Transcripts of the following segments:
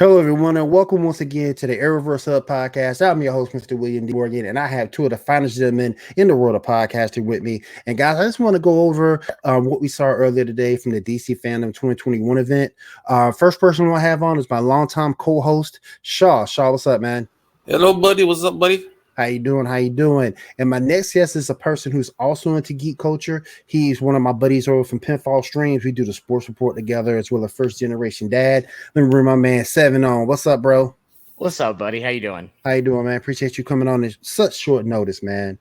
Hello, everyone, and welcome once again to the Arrowverse Hub podcast. I'm your host, Mr. William D. Morgan, and I have two of the finest gentlemen in the world of podcasting with me. And guys, I just want to go over what we saw earlier today from the DC Fandome 2021 event. First person I have on is my longtime co-host, Shaw. Shaw, what's up, man? Hello, buddy. What's up, buddy? How you doing? How you doing? And my next guest is a person who's also into geek culture. He's one of my buddies over from Pinfall Streams. We do the sports report together as well as First Generation Dad. Let me bring my man Seven on. What's up, bro? What's up, buddy? How you doing? How you doing, man? Appreciate you coming on at such short notice, man.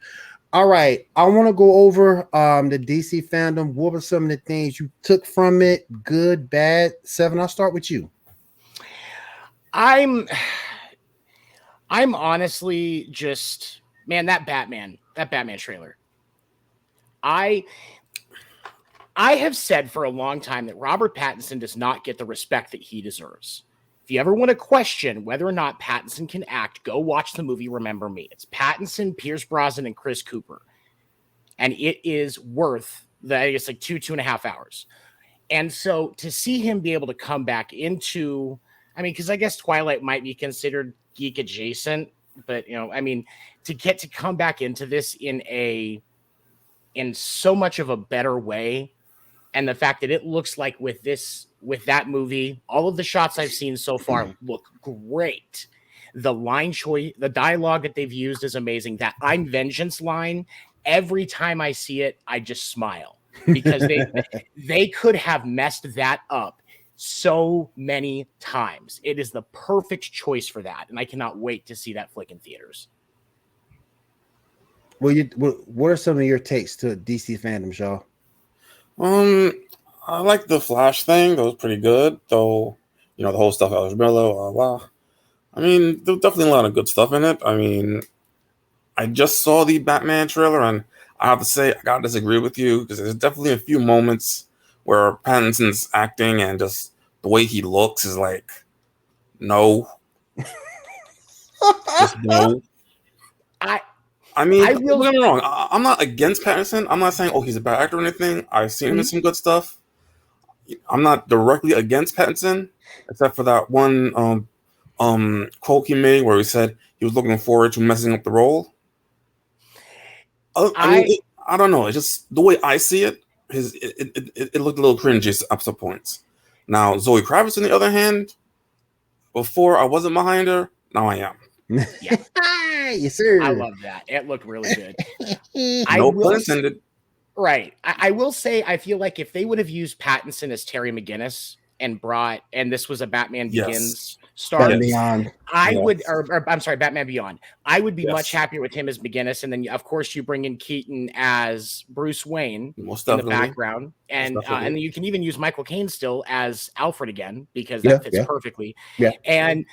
All right, I want to go over the DC Fandome. What were some of the things you took from it? Good, bad? Seven, I'll start with you. I'm honestly just, man, that Batman trailer. I have said for a long time that Robert Pattinson does not get the respect that he deserves. If you ever want to question whether or not Pattinson can act, go watch the movie Remember Me. It's Pattinson, Pierce Brosnan, and Chris Cooper. And it is worth it's like 2.5 hours. And so to see him be able to come back into, because I guess Twilight might be considered geek adjacent, but to come back into this in so much of a better way, and the fact that it looks like with that movie, all of the shots I've seen so far look great. The line choice, the dialogue that they've used is amazing. That "I'm vengeance" line, every time I see it, I just smile because they could have messed that up so many times. It is the perfect choice for that, and I cannot wait to see that flick in theaters. Well, what are some of your takes to DC Fandome, Shaw? I like the Flash thing. That was pretty good, though. The whole stuff Ezra Miller, blah. There's definitely a lot of good stuff in it. I just saw the Batman trailer, and I have to say I gotta disagree with you because there's definitely a few moments where Pattinson's acting and just the way he looks is like, no. Just no. Don't get me wrong. I'm not against Pattinson. I'm not saying, he's a bad actor or anything. I've seen him in some good stuff. I'm not directly against Pattinson, except for that one quote he made where he said he was looking forward to messing up the role. I don't know. It's just the way I see it. It looked a little cringy at some points. Now, Zoe Kravitz, on the other hand, before I wasn't behind her, now I am. Yeah. Yes, sir. I love that. It looked really good. No pun intended. Right. I will say, I feel like if they would have used Pattinson as Terry McGinnis and this was a Batman Begins star, Beyond. Batman Beyond. I would be much happier with him as McGinnis, and then of course you bring in Keaton as Bruce Wayne in the background, and then you can even use Michael Caine still as Alfred again because that fits perfectly. Yeah, and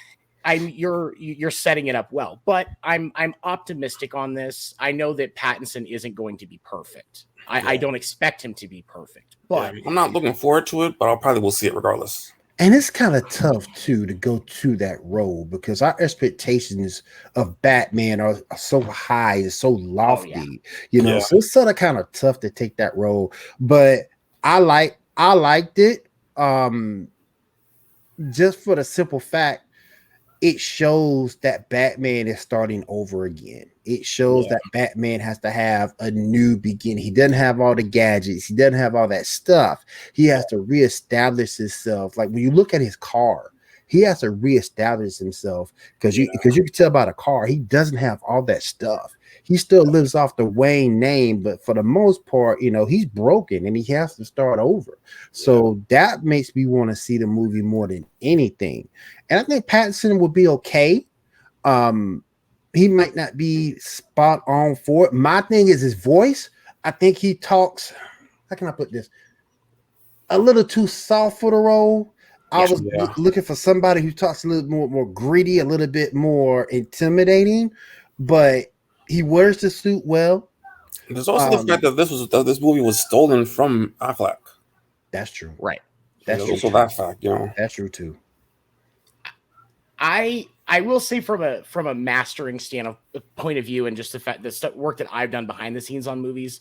you're setting it up well, but I'm optimistic on this. I know that Pattinson isn't going to be perfect. I don't expect him to be perfect, but I'm not looking forward to it, but I probably will see it regardless. And it's kind of tough too to go to that role because our expectations of Batman are so high and so lofty, so it's sort of kind of tough to take that role. But I liked it just for the simple fact it shows that Batman is starting over again. It shows that Batman has to have a new beginning. He doesn't have all the gadgets. He doesn't have all that stuff. He has to reestablish himself. Like when you look at his car, he has to reestablish himself because you can tell by the car, he doesn't have all that stuff. He still lives off the Wayne name, but for the most part, he's broken and he has to start over. So that makes me want to see the movie more than anything. And I think Pattinson will be okay. He might not be spot on for it. My thing is his voice. I think he talks, how can I put this? A little too soft for the role. I was looking for somebody who talks a little more gritty, a little bit more intimidating, but he wears the suit well. There's also the fact that this movie was stolen from Affleck. That's true. Right. That's true. Also that fact, That's true too. I I will say from a mastering point of view, and just the fact the work that I've done behind the scenes on movies,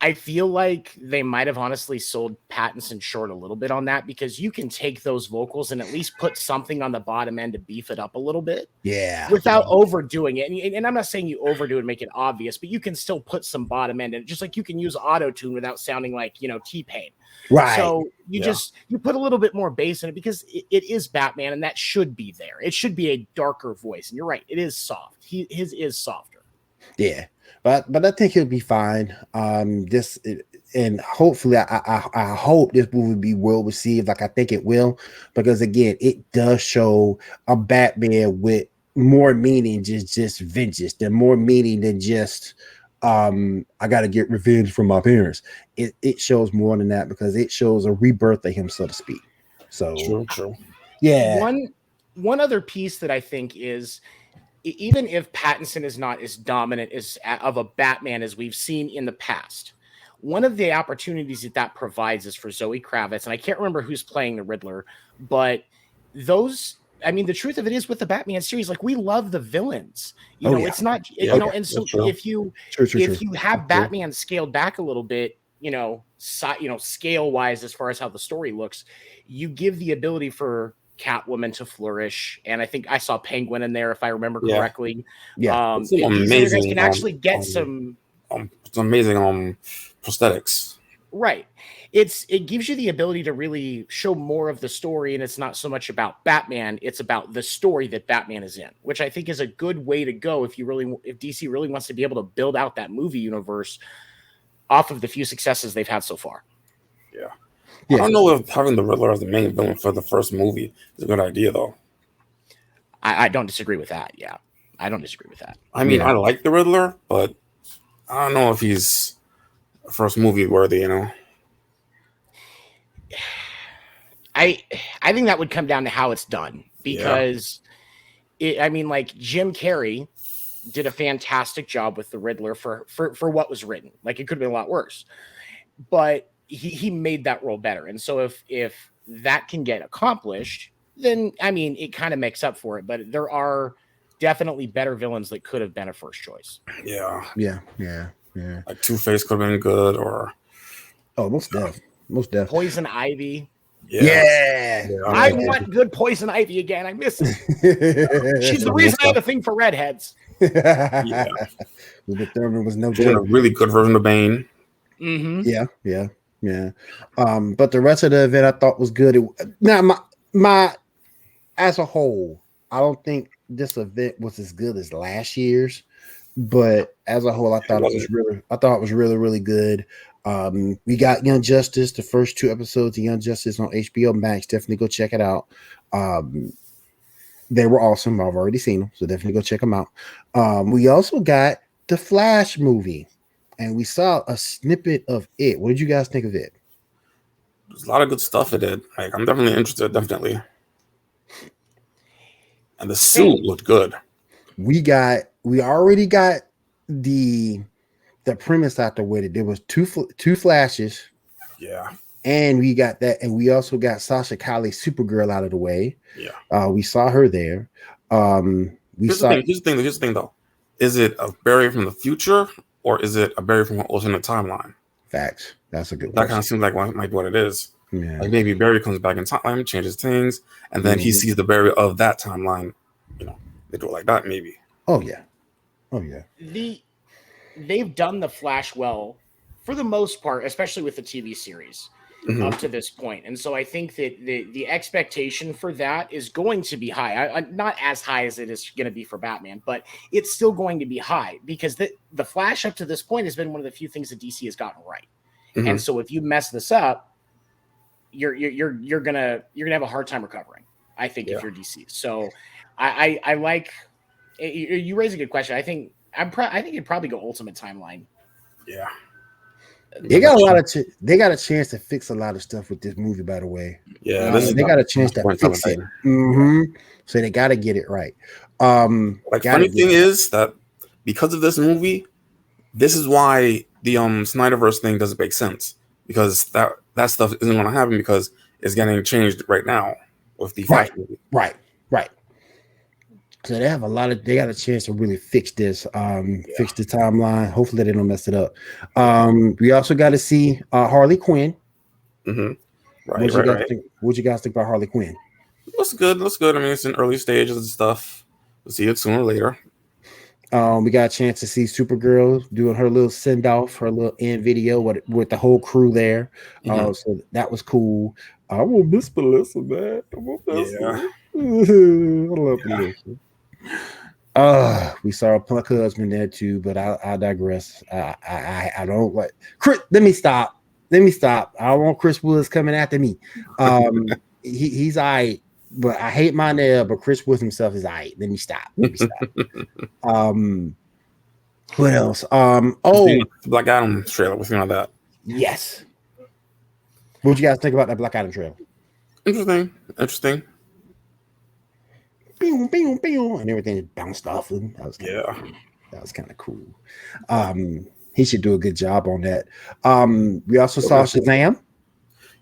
I feel like they might have honestly sold Pattinson short a little bit on that, because you can take those vocals and at least put something on the bottom end to beef it up a little bit. Yeah. Without overdoing it. And I'm not saying you overdo it and make it obvious, but you can still put some bottom end in it, just like you can use auto-tune without sounding like, T-Pain. Right. So you put a little bit more bass in it, because it is Batman, and that should be there. It should be a darker voice. And you're right, it is soft. His is softer. Yeah. But I think he'll be fine. And hopefully I hope this movie will be well received, like I think it will, because again, it does show a Batman with more meaning than just vengeance, than more meaning than just I gotta get revenge from my parents. It shows more than that, because it shows a rebirth of him, so to speak. So true. Yeah. One other piece that I think is, even if Pattinson is not as dominant of a Batman as we've seen in the past, one of the opportunities that provides is for Zoe Kravitz, and I can't remember who's playing the Riddler, but the truth of it is, with the Batman series, like, we love the villains. It's not, and so if you have Batman scaled back a little bit, scale wise, as far as how the story looks, you give the ability for Catwoman to flourish, and I think I saw Penguin in there, if I remember correctly. Yeah, these other guys can actually get some amazing prosthetics. Right. It gives you the ability to really show more of the story, and it's not so much about Batman, it's about the story that Batman is in, which I think is a good way to go if DC really wants to be able to build out that movie universe off of the few successes they've had so far. Yeah. I don't know if having the Riddler as the main villain for the first movie is a good idea, though. I don't disagree with that. Yeah, I don't disagree with that. I mean, I like the Riddler, but I don't know if he's first movie worthy, I think that would come down to how it's done, because Jim Carrey did a fantastic job with the Riddler for what was written. Like, it could have been a lot worse, but he made that role better. And so if that can get accomplished, then it kind of makes up for it. But there are definitely better villains that could have been a first choice. Yeah. Like Two-Face could have been good, or most definitely. Poison Ivy. Yeah. I want good Poison Ivy again. I miss it. She's the reason I have a thing for redheads. Yeah. Uma Thurman was no joke. A really good version of Bane. Mm-hmm. Yeah. But the rest of the event I thought was good. Now, my as a whole, I don't think this event was as good as last year's, but as a whole, I thought it was really, really good. We got Young Justice, the first 2 episodes of Young Justice on HBO Max. Definitely go check it out. They were awesome. I've already seen them, so definitely go check them out. We also got the Flash movie, and we saw a snippet of it. What did you guys think of it? There's a lot of good stuff in it. Like, I'm definitely interested, definitely. And the suit looked good. We already got the premise out the way. That there was two Flashes. Yeah. And we got that, and we also got Sasha Calle, Supergirl, out of the way. Yeah. We saw her there. Here's the thing though. Is it a Barry from the future, or is it a Barry from an alternate timeline? Facts. That's a good That kind of seems like what it is. Yeah. Like, maybe Barry comes back in time, changes things, and then he sees the Barry of that timeline. They do it like that, maybe. Oh yeah. They've done the Flash well for the most part, especially with the TV series up to this point. And so I think that the expectation for that is going to be high. Not as high as it is going to be for Batman, but it's still going to be high, because the Flash up to this point has been one of the few things that DC has gotten right. And so if you mess this up, you're gonna have a hard time recovering, I think, if you're DC. So I like, you raise a good question. I think it'd probably go Ultimate Timeline. Yeah. They got they got a chance to fix a lot of stuff with this movie, by the way. Yeah, they got a chance to fix it. So they got to get it right. Funny thing is that because of this movie, this is why the Snyderverse thing doesn't make sense, because that stuff isn't going to happen, because it's getting changed right now with the Flash movie. Right. So they have they got a chance to really fix this, fix the timeline. Hopefully they don't mess it up. We also got to see Harley Quinn. Mm-hmm. What you guys think? What you guys think about Harley Quinn? Looks good. Looks good. I mean, it's in early stages and stuff. We'll see it sooner or later. We got a chance to see Supergirl doing her little send off, her little end video with the whole crew there. So that was cool. I will miss Melissa, man. I will miss her. I love Melissa. We saw a punk husband there too, but I digress. I don't like Chris. Let me stop. I don't want Chris Woods coming after me. He's all right, but I hate my nail, but Chris Woods himself is all right. Let me stop. What else? The Black Adam trailer. What's on that? Yes. What you guys think about that Black Adam trailer? Interesting. Pew, pew, pew, and everything bounced off him. That was kind of cool. He should do a good job on that. We also saw Shazam.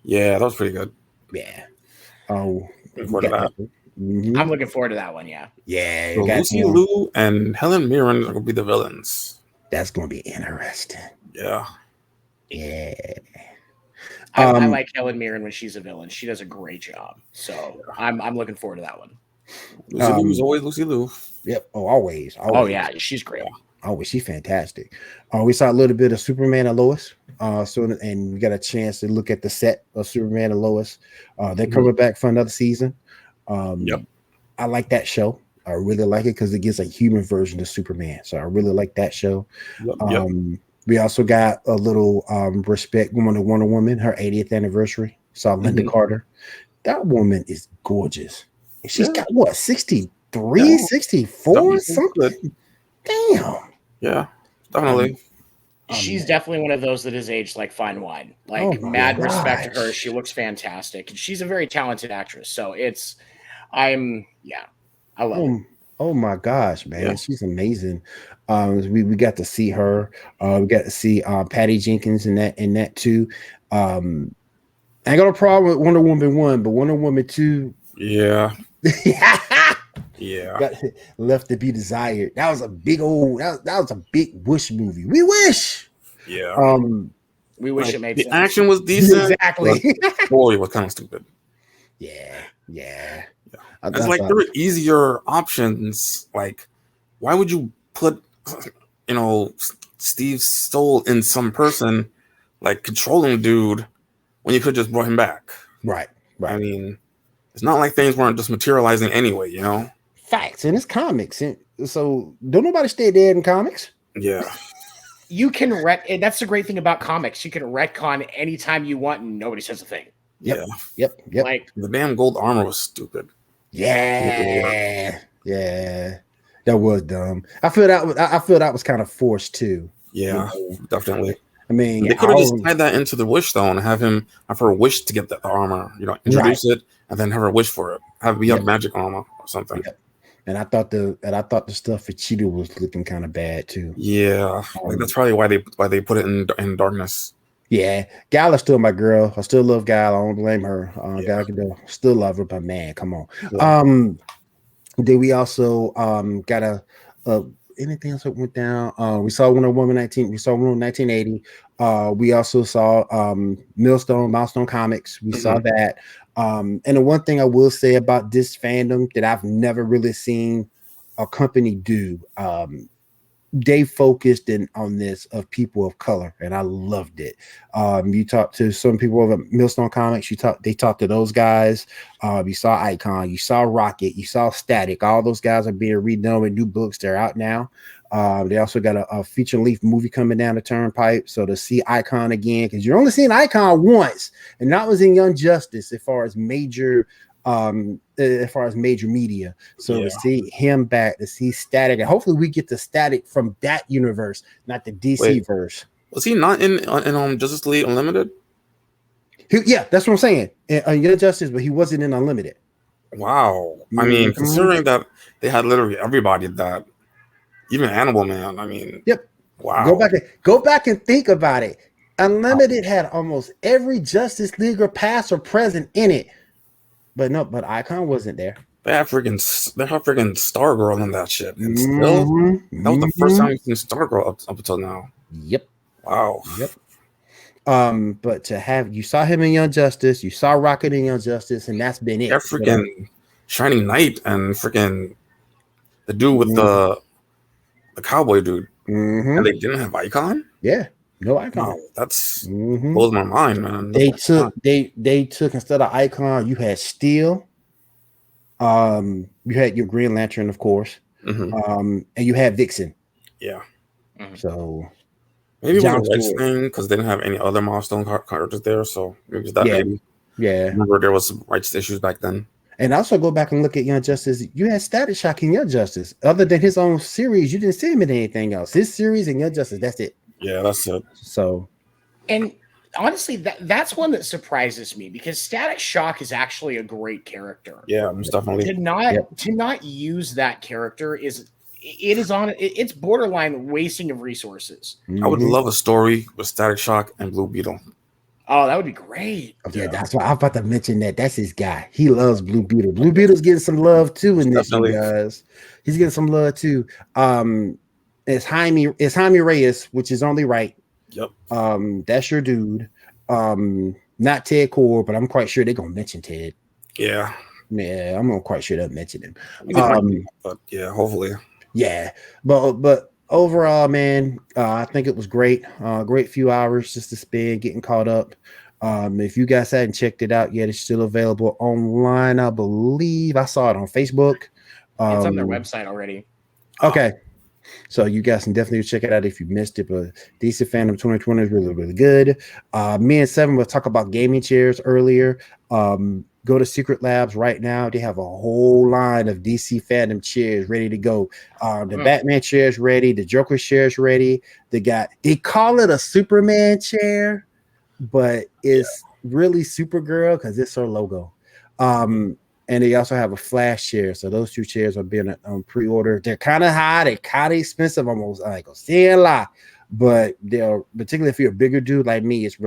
Yeah, that was pretty good. Yeah. I'm looking forward to that one. Yeah. Yeah. So Lucy Liu and Helen Mirren are gonna be the villains. That's gonna be interesting. Yeah. Yeah. I like Helen Mirren when she's a villain. She does a great job. So I'm looking forward to that one. Lucy Liu is always Lucy Liu. Yep. Oh, always. Oh yeah, she's great. Always, she's fantastic. We saw a little bit of Superman and Lois. And we got a chance to look at the set of Superman and Lois. They're coming back for another season. I like that show. I really like it because it gives a human version of Superman. So I really like that show. We also got a little respect going to Wonder Woman, her 80th anniversary. Saw Linda Carter. That woman is gorgeous. She's got what, 63, 64, something? Damn. Yeah, definitely. She's definitely one of those that is aged like fine wine. Like, mad respect to her. She looks fantastic. And she's a very talented actress. So I love it. Oh my gosh, man. Yeah. She's amazing. We got to see her. We got to see Patty Jenkins in that too. I ain't got a problem with Wonder Woman 1, but Wonder Woman 2. Yeah. Got left to be desired. That was a big old that was a big wish movie. We wish. Yeah. We wish it made the sense. action was decent. Exactly. Boy, it was kind of stupid. Yeah. It's like there were easier options. Like, why would you put Steve's soul in some person, like controlling dude, when you could just brought him back? Right. I mean, it's not like things weren't just materializing anyway, you know? Facts, and it's comics. And so don't nobody stay dead in comics. Yeah. You can that's the great thing about comics. You can retcon anytime you want and nobody says a thing. Yep. Like, the damn gold armor was stupid. Yeah. That was dumb. I feel that was kind of forced too. Yeah, definitely. I mean, they could have just tied that into the wish though, and have her wish to get the armor. Introduce it, and then have her wish for it. Have it be a magic armor or something. Yep. And I thought the stuff for Cheetah was looking kind of bad too. Yeah, that's probably why they put it in darkness. Yeah, Gal is still my girl. I still love Gal. I don't blame her. Gal still love her, but man, come on. Yeah. Then we also got anything else that went down. We saw Wonder Woman 19. We saw Wonder Woman 1980. We also saw Milestone Comics. We saw that. And the one thing I will say about this fandom that I've never really seen a company do, they focused on this of people of color, and I loved it. You talked to some people over Millstone Comics. They talked to those guys. You saw Icon, you saw Rocket, you saw Static. All those guys are being redone with new books. They're out now. They also got a feature-length movie coming down the turnpike. So to see Icon again, because you're only seeing Icon once, and that was in Young Justice as far as major media. So to see him back, to see Static, and hopefully we get the Static from that universe, not the DC verse. Was he not in Justice League Unlimited? That's what I'm saying. In Young Justice, but he wasn't in Unlimited. Wow. I mean, considering that they had literally everybody that, even Animal Man. I mean, wow. Go back and think about it. Unlimited had almost every Justice League or past or present in it. But Icon wasn't there. They have freaking Stargirl in that shit, and still, that was the first time we've seen Stargirl up until now. Yep. Wow. Yep. But to have you saw him in Young Justice, you saw Rocket in Young Justice, and that's been it. They're freaking Shining Knight and freaking the dude with the cowboy dude, and they didn't have Icon. Yeah, no Icon. No, that's blows my mind, man. They took instead of Icon, you had Steel. You had your Green Lantern, of course. And you had Vixen. Yeah. So maybe it was a rights thing because they didn't have any other Milestone characters there, so maybe it was that. Maybe. Yeah. Remember there was some rights issues back then. And also go back and look at Young Justice. You had Static Shock in Young Justice. Other than his own series, you didn't see him in anything else. His series and Young Justice, that's it. Yeah, that's it. So, and honestly, that's one that surprises me because Static Shock is actually a great character. Yeah, most definitely. To not use that character it's borderline wasting of resources. I would love a story with Static Shock and Blue Beetle. Oh, that would be great. Yeah, that's why I'm about to mention that. That's his guy. He loves Blue Beetle. Blue Beetle's getting some love too in this, you guys. He's getting some love too. It's Jaime Reyes, which is only right. Yep. That's your dude. Not Ted Core, but I'm quite sure they're gonna mention Ted. Yeah. Yeah, I'm quite sure they'll mention him. But yeah, hopefully. Yeah, but overall, man, I think it was great. Great few hours just to spend getting caught up. If you guys hadn't checked it out yet, it's still available online. I believe I saw it on Facebook. It's on their website already. Okay. So you guys can definitely check it out if you missed it. But DC Fandom 2020 is really, really good. Me and Seven will talk about gaming chairs earlier. Go to Secret Labs right now. They have a whole line of DC Fandom chairs ready to go. The Batman chair's ready. The Joker chair's ready. They call it a Superman chair, but it's really Supergirl because it's her logo. And they also have a Flash chair. So those two chairs are being pre-ordered. They're kind of high. They're kind of expensive. Almost I ain't gonna say a lot, but they're particularly if you're a bigger dude like me, it's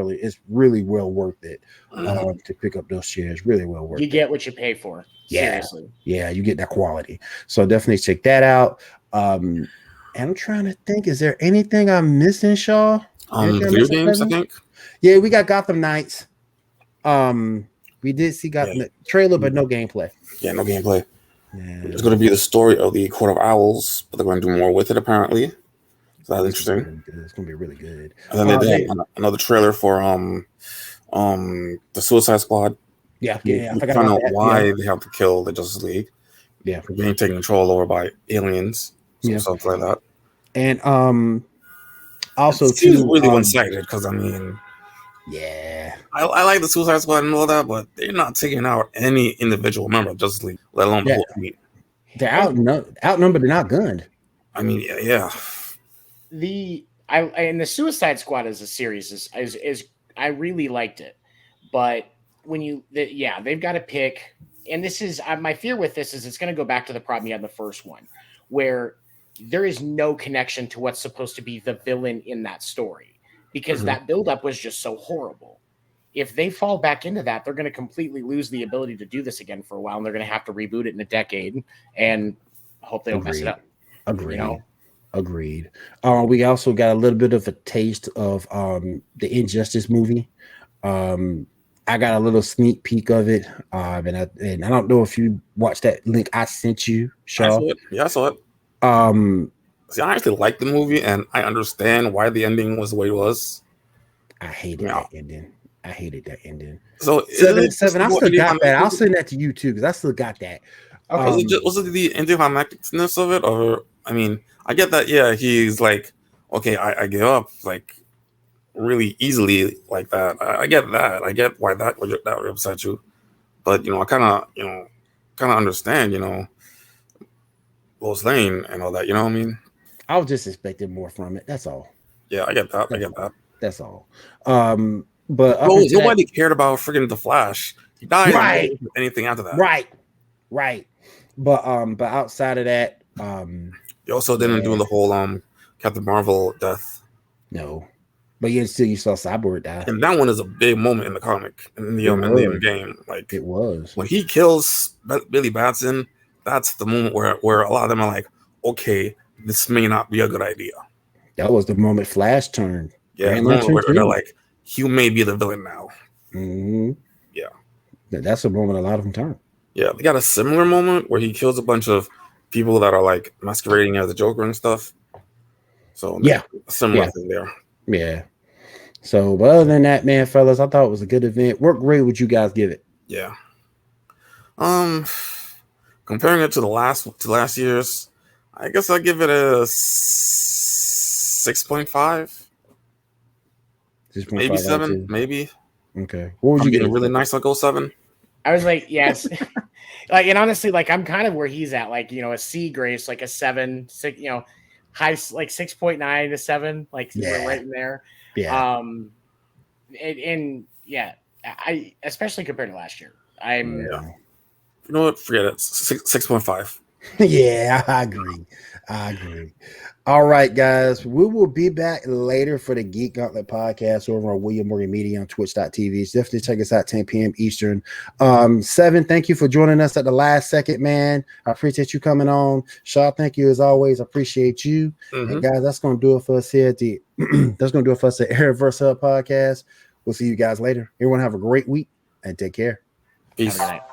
really well worth it to pick up those chairs. Really well worth it. You get what you pay for. Seriously. Yeah, you get that quality. So definitely check that out. And I'm trying to think, is there anything I'm missing, Shaw? Video games, I think. Yeah, we got Gotham Knights. We did see the trailer, but no gameplay. Yeah, no gameplay. Yeah. It's going to be the story of the Court of Owls, but they're going to do more with it, apparently. So that's interesting. It's going to be really good. And then they did another trailer for the Suicide Squad. Yeah. I found out why they have to kill the Justice League. Yeah. For being taken control over by aliens. Stuff like that. And also, it seems really one-sided because, I mean... Yeah, I like the Suicide Squad and all that, but they're not taking out any individual member of Justice League, let alone the whole team. They're outnumbered. They're not gunned. I mean, yeah. The Suicide Squad as a series is I really liked it, but when they've got to pick, and this is my fear with this is it's going to go back to the problem you had in the first one, where there is no connection to what's supposed to be the villain in that story. Because that buildup was just so horrible. If they fall back into that, they're going to completely lose the ability to do this again for a while, and they're going to have to reboot it in a decade. And hope they don't mess it up. Agreed. You know? Agreed. We also got a little bit of a taste of the Injustice movie. I got a little sneak peek of it, and I don't know if you watched that link I sent you, Shaw. I saw it. See, I actually like the movie, and I understand why the ending was the way it was. I hated that ending. So seven. I still got that. I'll send that to you too, because I still got that. Was it the anticlimacticness of it, or I mean, I get that. Yeah, he's like, okay, I give up like really easily like that. I get that. I get why that would upset you, but I kind of understand. Lois Lane and all that. You know what I mean? I was just expecting more from it. That's all. Yeah, I get that. That's all. But nobody cared about freaking the Flash. He died. Right. Anything after that? Right. But outside of that, you also didn't do the whole Captain Marvel death. No. But yet still you saw Cyborg die. And that one is a big moment in the comic, in the game. Like it was when he kills Billy Batson. That's the moment where a lot of them are like, okay, this may not be a good idea. That was the moment Flash turned. Yeah, the moment where they're like, you may be the villain now. Mm-hmm. Yeah, that's the moment a lot of them turn. Yeah, they got a similar moment where he kills a bunch of people that are like masquerading as the Joker and stuff. So yeah, a similar thing there. Yeah. So, but other than that, man, fellas, I thought it was a good event. What grade would you guys give it? Yeah. Comparing it to last year's, I guess I'd give it a 6.5. Maybe 7, maybe. Okay. What would you get? Really nice, I'll go 7. I was like, yes. Like, and honestly, like, I'm kind of where he's at, like, a C grade, like a 7, 6, high, like 6.9 to 7, like we're right in there. Yeah. And I, especially compared to last year, you know what? Forget it. 6.5. Yeah, I agree. All right, guys. We will be back later for the Geek Gauntlet podcast over on William Morgan Media on twitch.tv. So definitely check us out 10 p.m. Eastern. 7, thank you for joining us at the last second, man. I appreciate you coming on. Shaw, thank you as always. I appreciate you. Mm-hmm. And guys, that's going to do it for us here at the that's going to do it for us at Airverse Hub podcast. We'll see you guys later. Everyone have a great week and take care. Peace. Have a good night.